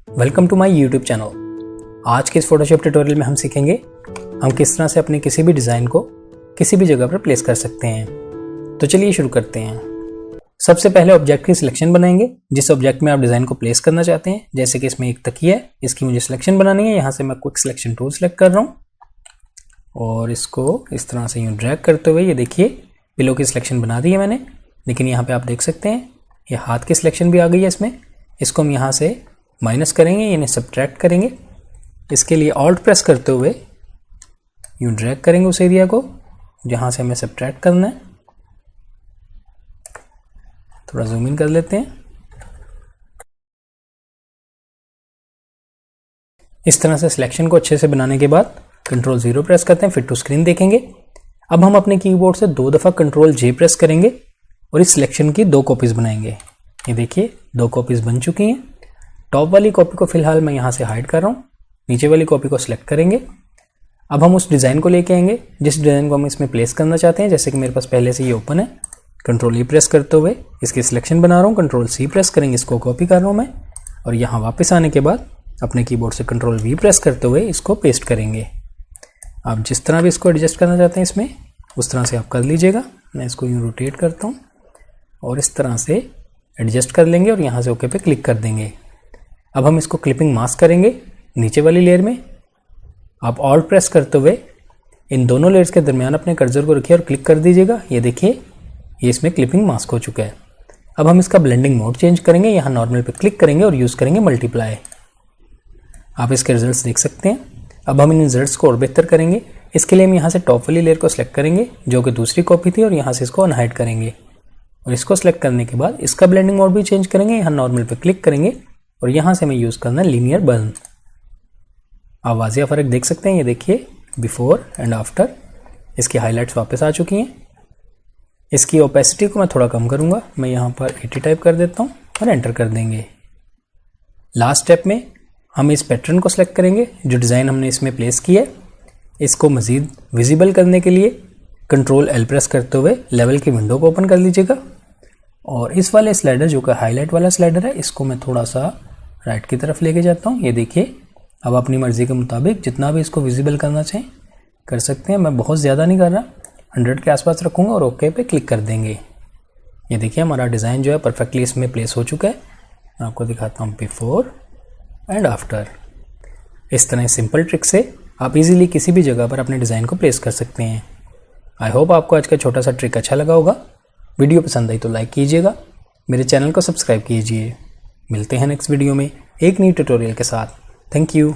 Welcome to my YouTube channel. आज के इस फोटोशॉप ट्यूटोरियल में हम सीखेंगे हम किस तरह से अपने किसी भी डिज़ाइन को किसी भी जगह पर प्लेस कर सकते हैं। तो चलिए शुरू करते हैं। सबसे पहले ऑब्जेक्ट की सिलेक्शन बनाएंगे जिस ऑब्जेक्ट में आप डिज़ाइन को प्लेस करना चाहते हैं। जैसे कि इसमें एक तकिया है, इसकी मुझे सिलेक्शन बनानी है। यहाँ से मैं क्विक सिलेक्शन टूल सेलेक्ट कर रहा हूँ और इसको इस तरह से यूँ ड्रैग करते हुए ये देखिए पिलो की सिलेक्शन बना दी है मैंने। लेकिन यहाँ पे आप देख सकते हैं ये हाथ की सिलेक्शन भी आ गई है इसमें। इसको हम यहाँ से माइनस करेंगे यानी सब्ट्रैक्ट करेंगे। इसके लिए ऑल्ट प्रेस करते हुए यूँ ड्रैग करेंगे उस एरिया को जहाँ से हमें सब्ट्रैक्ट करना है। थोड़ा जूम इन कर लेते हैं। इस तरह से सिलेक्शन को अच्छे से बनाने के बाद कंट्रोल 0 प्रेस करते हैं, फिट टू स्क्रीन देखेंगे। अब हम अपने कीबोर्ड से 2 दफ़ा कंट्रोल J प्रेस करेंगे और इस सिलेक्शन की 2 कॉपीज़ बनाएंगे। ये देखिए 2 कॉपीज़ बन चुकी हैं। टॉप वाली कॉपी को फिलहाल मैं यहाँ से हाइड कर रहा हूँ, नीचे वाली कॉपी को सिलेक्ट करेंगे। अब हम उस डिज़ाइन को लेके आएंगे जिस डिज़ाइन को हम इसमें प्लेस करना चाहते हैं। जैसे कि मेरे पास पहले से ये ओपन है, कंट्रोल E प्रेस करते हुए इसकी सिलेक्शन बना रहा हूँ, कंट्रोल C प्रेस करेंगे, इसको कॉपी कर रहा हूँ मैं। और यहाँ वापस आने के बाद अपने कीबोर्ड से कंट्रोल V प्रेस करते हुए इसको पेस्ट करेंगे। आप जिस तरह भी इसको एडजस्ट करना चाहते हैं इसमें उस तरह से आप कर लीजिएगा। मैं इसको यूँ रोटेट करता हूँ और इस तरह से एडजस्ट कर लेंगे और यहाँ से ओके पे क्लिक कर देंगे। अब हम इसको क्लिपिंग मास्क करेंगे नीचे वाली लेयर में। आप ऑल्ट प्रेस करते हुए इन दोनों लेयर्स के दरमियान अपने कर्सर को रखिए और क्लिक कर दीजिएगा। ये देखिए ये इसमें क्लिपिंग मास्क हो चुका है। अब हम इसका ब्लेंडिंग मोड चेंज करेंगे। यहाँ नॉर्मल पे क्लिक करेंगे और यूज़ करेंगे मल्टीप्लाई। आप इसके रिजल्ट्स देख सकते हैं। अब हम इन रिजल्ट्स को और बेहतर करेंगे। इसके लिए हम यहाँ से टॉप वाली लेयर को सिलेक्ट करेंगे जो कि दूसरी कॉपी थी और यहाँ से इसको अनहाइड करेंगे। और इसको सिलेक्ट करने के बाद इसका ब्लेंडिंग मोड भी चेंज करेंगे। यहाँ नॉर्मल पे क्लिक करेंगे और यहाँ से हमें यूज़ करना है लीनियर बर्न। आप वाज़िया फ़र्क देख सकते हैं। ये देखिए बिफोर एंड आफ्टर इसकी हाइलाइट्स वापस आ चुकी हैं। इसकी ओपेसिटी को मैं थोड़ा कम करूँगा। मैं यहाँ पर 80 टाइप कर देता हूँ और एंटर कर देंगे। लास्ट स्टेप में हम इस पैटर्न को सिलेक्ट करेंगे जो डिज़ाइन हमने इसमें प्लेस किया है। इसको मज़ीद विजिबल करने के लिए कंट्रोल L प्रेस करते हुए लेवल की विंडो को ओपन कर लीजिएगा। और इस वाले स्लाइडर जो कि हाईलाइट वाला स्लाइडर है इसको मैं थोड़ा सा राइट की तरफ लेके जाता हूँ। ये देखिए अब अपनी मर्ज़ी के मुताबिक जितना भी इसको विजिबल करना चाहें कर सकते हैं। मैं बहुत ज़्यादा नहीं कर रहा, 100 के आसपास रखूँगा और ओके पे क्लिक कर देंगे। ये देखिए हमारा डिज़ाइन जो है परफेक्टली इसमें प्लेस हो चुका है। मैं आपको दिखाता हूँ बिफोर एंड आफ्टर। इस तरह सिंपल ट्रिक से आप इजीली किसी भी जगह पर अपने डिज़ाइन को प्लेस कर सकते हैं। आई होप आपको आज का छोटा सा ट्रिक अच्छा लगा होगा। वीडियो पसंद आई तो लाइक कीजिएगा, मेरे चैनल को सब्सक्राइब कीजिए। मिलते हैं नेक्स्ट वीडियो में एक नई ट्यूटोरियल के साथ। Thank you.